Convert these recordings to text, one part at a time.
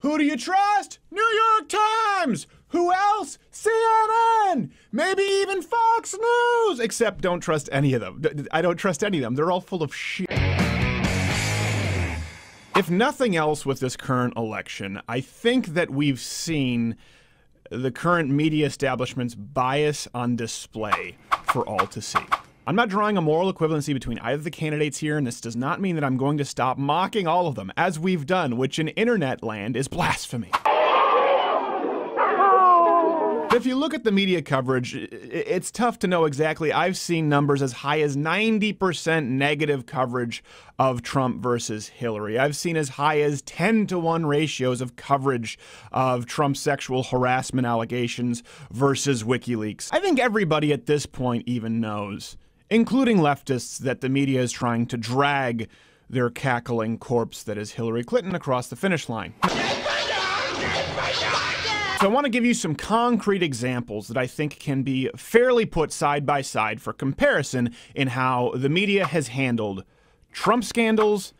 Who do you trust? New York Times! Who else? CNN! Maybe even Fox News! Except don't trust any of them. I don't trust any of them. They're all full of shit. If nothing else with this current election, I think that we've seen the current media establishment's bias on display for all to see. I'm not drawing a moral equivalency between either of the candidates here, and this does not mean that I'm going to stop mocking all of them, as we've done, which in internet land is blasphemy. If you look at the media coverage, it's tough to know exactly. I've seen numbers as high as 90% negative coverage of Trump versus Hillary. I've seen as high as 10-to-1 ratios of coverage of Trump's sexual harassment allegations versus WikiLeaks. I think everybody at this point even knows, including leftists, that the media is trying to drag their cackling corpse that is Hillary Clinton across the finish line. So I want to give you some concrete examples that I think can be fairly put side by side for comparison in how the media has handled Trump scandals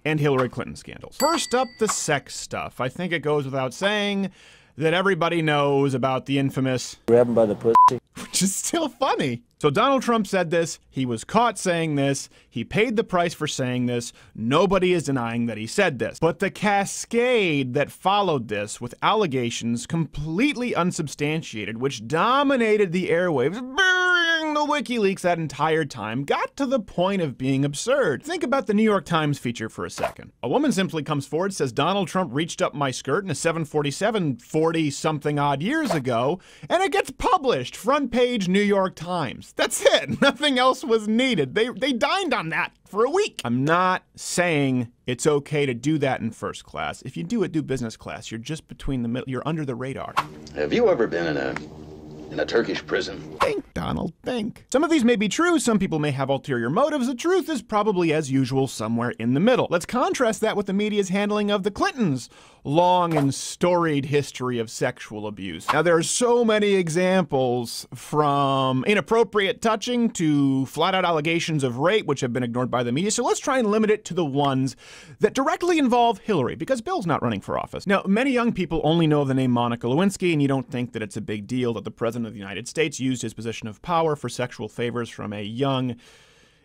and Hillary Clinton scandals. First up, the sex stuff. I think it goes without saying that everybody knows about the infamous grab him by the pussy, which is still funny. So Donald Trump said this, he was caught saying this, he paid the price for saying this, nobody is denying that he said this. But the cascade that followed this with allegations completely unsubstantiated, which dominated the airwaves, burying the WikiLeaks that entire time, got to the point of being absurd. Think about the New York Times feature for a second. A woman simply comes forward, says Donald Trump reached up my skirt in a 747 40-something odd years ago, and it gets published, front page New York Times. That's it. Nothing else was needed. They dined on that for a week. I'm not saying it's okay to do that in first class. If you do it, do business class. You're just between the middle. You're under the radar. Have you ever been in a Turkish prison? Think, Donald, think. Some of these may be true. Some people may have ulterior motives. The truth is probably, as usual, somewhere in the middle. Let's contrast that with the media's handling of the Clintons' long and storied history of sexual abuse. Now, there are so many examples, from inappropriate touching to flat-out allegations of rape, which have been ignored by the media. So let's try and limit it to the ones that directly involve Hillary, because Bill's not running for office. Now, many young people only know the name Monica Lewinsky, and you don't think that it's a big deal that the President of the United States used his position of power for sexual favors from a young,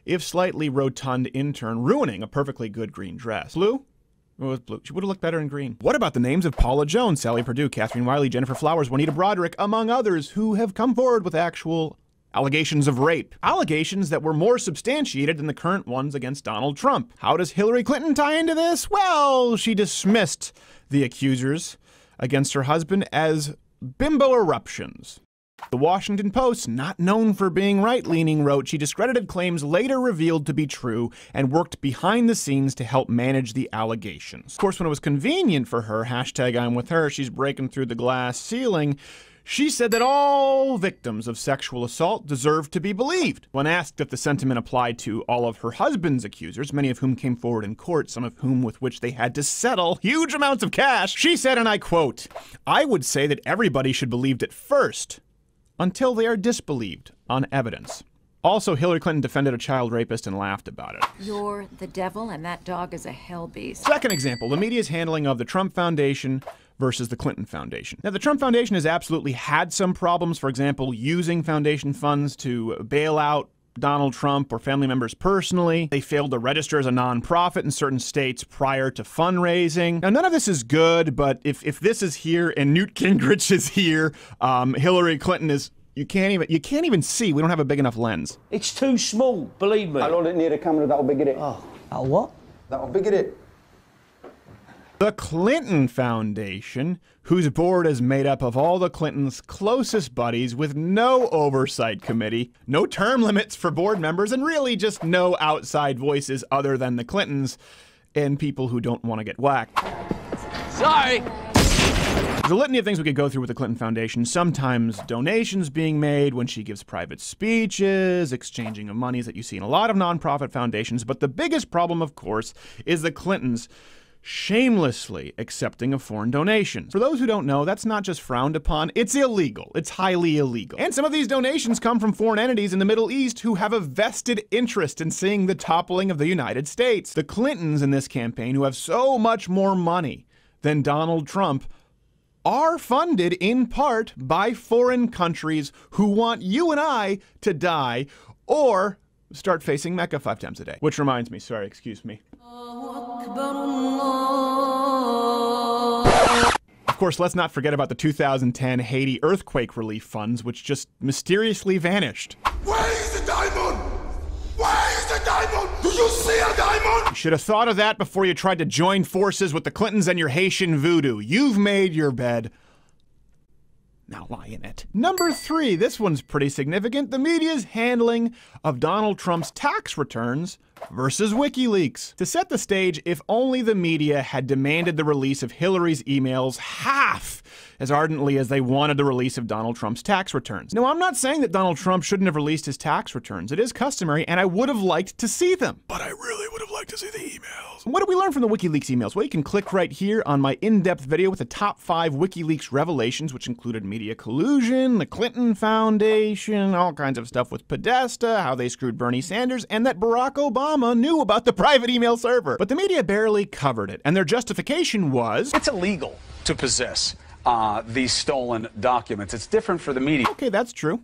if slightly rotund intern, ruining a perfectly good green dress. Blue? It was blue. She would have looked better in green. What about the names of Paula Jones, Sally Perdue, Catherine Wiley, Jennifer Flowers, Juanita Broderick, among others, who have come forward with actual allegations of rape? Allegations that were more substantiated than the current ones against Donald Trump. How does Hillary Clinton tie into this? Well, she dismissed the accusers against her husband as bimbo eruptions. The Washington Post, not known for being right-leaning, wrote she discredited claims later revealed to be true and worked behind the scenes to help manage the allegations. Of course, when it was convenient for her, hashtag I'm with her, she's breaking through the glass ceiling, she said that all victims of sexual assault deserve to be believed. When asked if the sentiment applied to all of her husband's accusers, many of whom came forward in court, some of whom with which they had to settle huge amounts of cash, she said, and I quote, "I would say that everybody should believe it first, until they are disbelieved on evidence." Also, Hillary Clinton defended a child rapist and laughed about it. You're the devil and that dog is a hell beast. Second example, the media's handling of the Trump Foundation versus the Clinton Foundation. Now, the Trump Foundation has absolutely had some problems, for example, using foundation funds to bail out Donald Trump or family members personally. They failed to register as a nonprofit in certain states prior to fundraising. Now, none of this is good, but if this is here and Newt Gingrich is here, Hillary Clinton is, you can't even see. We don't have a big enough lens. it's too small, believe me. I'll hold it near the camera, that'll big it. Oh, what? That'll big it. The Clinton Foundation, whose board is made up of all the Clintons' closest buddies with no oversight committee, no term limits for board members, and really just no outside voices other than the Clintons and people who don't want to get whacked. Sorry. There's a litany of things we could go through with the Clinton Foundation, sometimes donations being made when she gives private speeches, exchanging of monies that you see in a lot of nonprofit foundations, but the biggest problem, of course, is the Clintons shamelessly accepting of foreign donations. For those who don't know, that's not just frowned upon, it's illegal. It's highly illegal. And some of these donations come from foreign entities in the Middle East who have a vested interest in seeing the toppling of the United States. The Clintons in this campaign, who have so much more money than Donald Trump are funded in part by foreign countries who want you and I to die or start facing Mecca 5 times a day. Which reminds me, sorry, excuse me. Of course, let's not forget about the 2010 Haiti earthquake relief funds, which just mysteriously vanished. Where is the diamond? Where is the diamond? Do you see a diamond? You should have thought of that before you tried to join forces with the Clintons and your Haitian voodoo. You've made your bed. Now lie in it. Number 3, this one's pretty significant. The media's handling of Donald Trump's tax returns versus WikiLeaks. To set the stage, if only the media had demanded the release of Hillary's emails half as ardently as they wanted the release of Donald Trump's tax returns. Now, I'm not saying that Donald Trump shouldn't have released his tax returns. It is customary, and I would have liked to see them. But I really would have liked to see the emails. What did we learn from the WikiLeaks emails? Well, you can click right here on my in-depth video with the top 5 WikiLeaks revelations, which included media collusion, the Clinton Foundation, all kinds of stuff with Podesta, how they screwed Bernie Sanders, and that Barack Obama knew about the private email server. But the media barely covered it, and their justification was, it's illegal to possess these stolen documents. It's different for the media. Okay, that's true.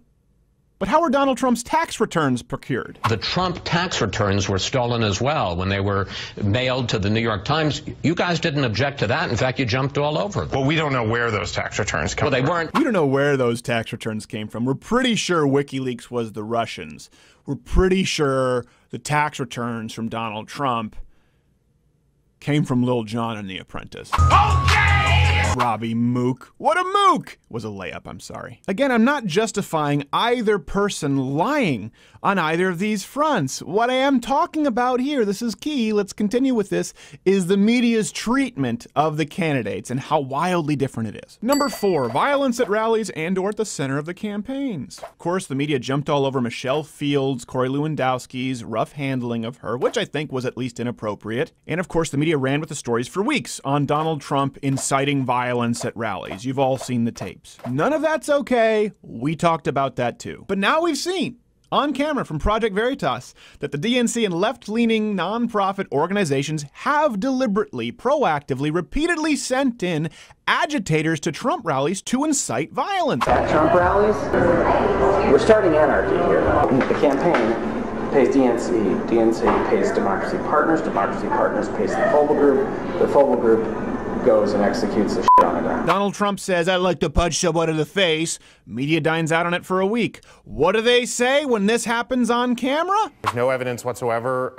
But how were Donald Trump's tax returns procured? The Trump tax returns were stolen as well when they were mailed to the New York Times. You guys didn't object to that. In fact, you jumped all over them. Well, we don't know where those tax returns come from. Well, they weren't. We don't know where those tax returns came from. We're pretty sure WikiLeaks was the Russians. We're pretty sure the tax returns from Donald Trump came from Lil Jon and The Apprentice. Okay! Robbie Mook. What a mook! Was a layup, I'm sorry. Again, I'm not justifying either person lying on either of these fronts. What I am talking about here, this is key, let's continue with this, is the media's treatment of the candidates and how wildly different it is. Number 4, violence at rallies and or at the center of the campaigns. Of course, the media jumped all over Michelle Fields, Corey Lewandowski's rough handling of her, which I think was at least inappropriate. And of course, the media ran with the stories for weeks on Donald Trump inciting violence at rallies. You've all seen the tapes. None of that's okay. We talked about that too. But now we've seen on camera from Project Veritas that the DNC and left-leaning nonprofit organizations have deliberately, proactively, repeatedly sent in agitators to Trump rallies to incite violence. At Trump rallies, we're starting anarchy here. The campaign pays DNC, DNC pays Democracy Partners pays the Fogle Group goes and executes the shit on the ground. Donald Trump says, I'd like to punch someone in the face. Media dines out on it for a week. What do they say when this happens on camera? There's no evidence whatsoever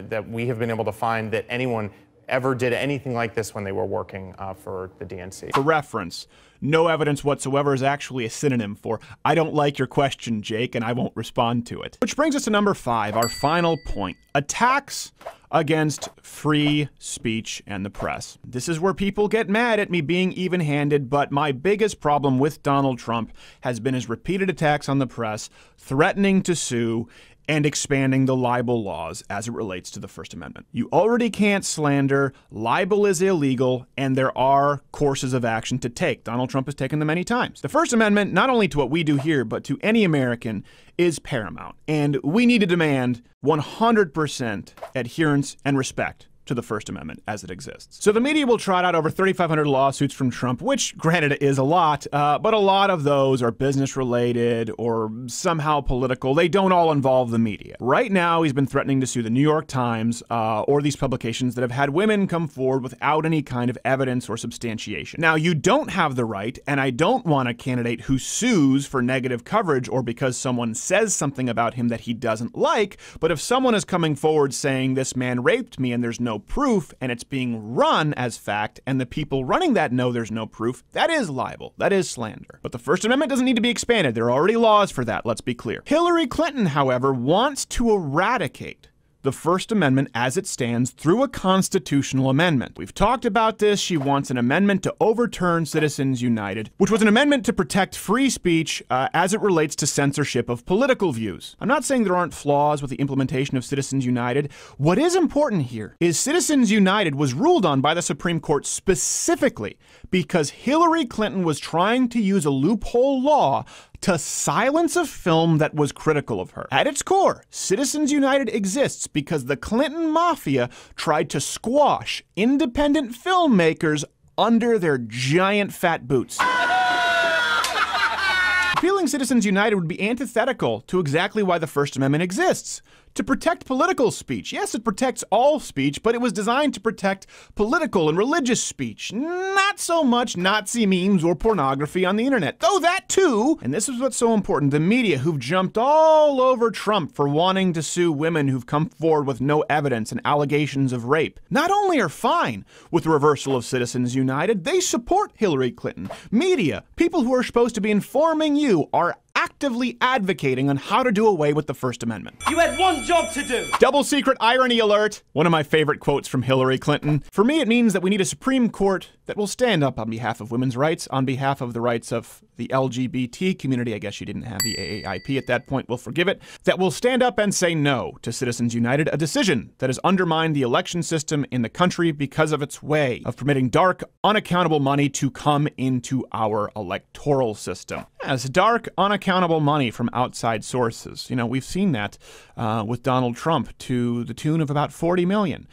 that we have been able to find that anyone ever did anything like this when they were working for the DNC. For reference, no evidence whatsoever is actually a synonym for I don't like your question, Jake, and I won't respond to it. Which brings us to number 5, our final point. Attacks against free speech and the press. This is where people get mad at me being even-handed, but my biggest problem with Donald Trump has been his repeated attacks on the press, threatening to sue, and expanding the libel laws as it relates to the First Amendment. You already can't slander, libel is illegal, and there are courses of action to take. Donald Trump has taken them many times. The First Amendment, not only to what we do here, but to any American, is paramount. And we need to demand 100% adherence and respect to the First Amendment as it exists. So the media will trot out over 3,500 lawsuits from Trump, which granted is a lot, but a lot of those are business related or somehow political. They don't all involve the media. Right now, he's been threatening to sue the New York Times or these publications that have had women come forward without any kind of evidence or substantiation. Now, you don't have the right, and I don't want a candidate who sues for negative coverage or because someone says something about him that he doesn't like, but if someone is coming forward saying this man raped me and there's no proof and it's being run as fact and the people running that know there's no proof, that is libel. That is slander. But the First Amendment doesn't need to be expanded. There are already laws for that, let's be clear. Hillary Clinton, however, wants to eradicate the First Amendment as it stands through a constitutional amendment. We've talked about this. She wants an amendment to overturn Citizens United, which was an amendment to protect free speech as it relates to censorship of political views. I'm not saying there aren't flaws with the implementation of Citizens United. What is important here is Citizens United was ruled on by the Supreme Court specifically because Hillary Clinton was trying to use a loophole law to silence a film that was critical of her. At its core, Citizens United exists because the Clinton mafia tried to squash independent filmmakers under their giant fat boots. Repealing Citizens United would be antithetical to exactly why the First Amendment exists. To protect political speech. Yes, it protects all speech, but it was designed to protect political and religious speech. Not so much Nazi memes or pornography on the internet. Though that too, and this is what's so important, the media who've jumped all over Trump for wanting to sue women who've come forward with no evidence and allegations of rape, not only are fine with the reversal of Citizens United, they support Hillary Clinton. Media, people who are supposed to be informing you, are actively advocating on how to do away with the First Amendment. You had one job to do. Double secret irony alert. One of my favorite quotes from Hillary Clinton. For me, it means that we need a Supreme Court that will stand up on behalf of women's rights, on behalf of the rights of the LGBT community. I guess she didn't have the AAIP at that point. We'll forgive it. That will stand up and say no to Citizens United, a decision that has undermined the election system in the country because of its way of permitting dark, unaccountable money to come into our electoral system. As dark, unaccountable money from outside sources. You know, we've seen that with Donald Trump to the tune of about $40 million.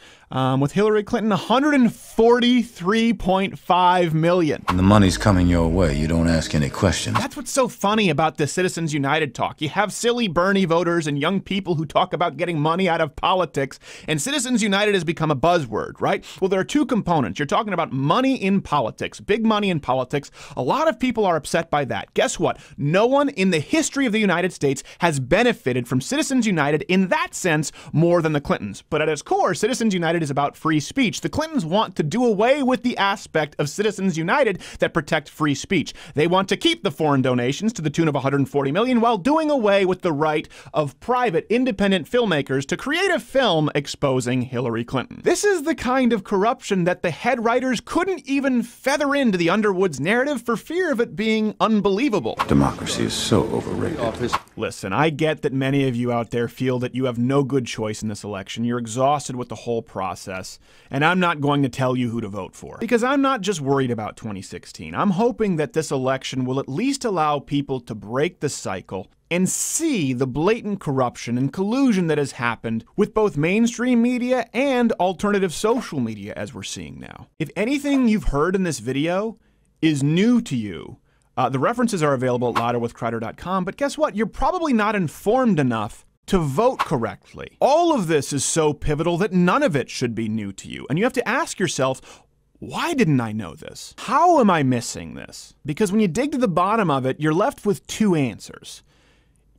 With Hillary Clinton, $143.5 million. And the money's coming your way. You don't ask any questions. That's what's so funny about the Citizens United talk. You have silly Bernie voters and young people who talk about getting money out of politics, and Citizens United has become a buzzword, right? Well, there are two components. You're talking about money in politics, big money in politics. A lot of people are upset by that. Guess what? No one in the history of the United States has benefited from Citizens United in that sense more than the Clintons. But at its core, Citizens United is about free speech. The Clintons want to do away with the aspect of Citizens United that protect free speech. They want to keep the foreign donations to the tune of $140 million while doing away with the right of private, independent filmmakers to create a film exposing Hillary Clinton. This is the kind of corruption that the head writers couldn't even feather into the Underwoods narrative for fear of it being unbelievable. Democracy is so overrated. Listen, I get that many of you out there feel that you have no good choice in this election. You're exhausted with the whole process, and I'm not going to tell you who to vote for. Because I'm not just worried about 2016. I'm hoping that this election will at least allow people to break the cycle and see the blatant corruption and collusion that has happened with both mainstream media and alternative social media as we're seeing now. If anything you've heard in this video is new to you, the references are available at louderwithcrowder.com, but guess what? You're probably not informed enough to vote correctly. All of this is so pivotal that none of it should be new to you. And you have to ask yourself, why didn't I know this? How am I missing this? Because when you dig to the bottom of it, you're left with two answers.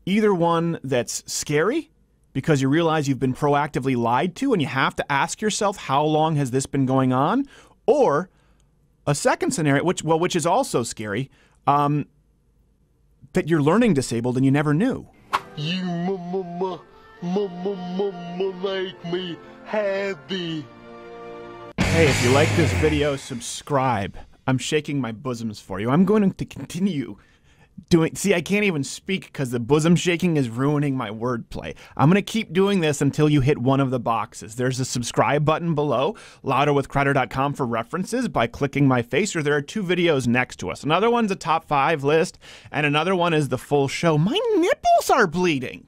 Either one that's scary, because you realize you've been proactively lied to and you have to ask yourself, how long has this been going on? Or a second scenario, which is also scary, that you're learning disabled and you never knew. You make me happy. Hey, if you like this video, subscribe. I'm shaking my bosoms for you. I'm going to continue doing... See, I can't even speak because the bosom shaking is ruining my wordplay. I'm going to keep doing this until you hit one of the boxes. There's a subscribe button below, louderwithcrowder.com for references by clicking my face, or there are two videos next to us. Another one's a top 5 list, and another one is the full show. My nipples are bleeding.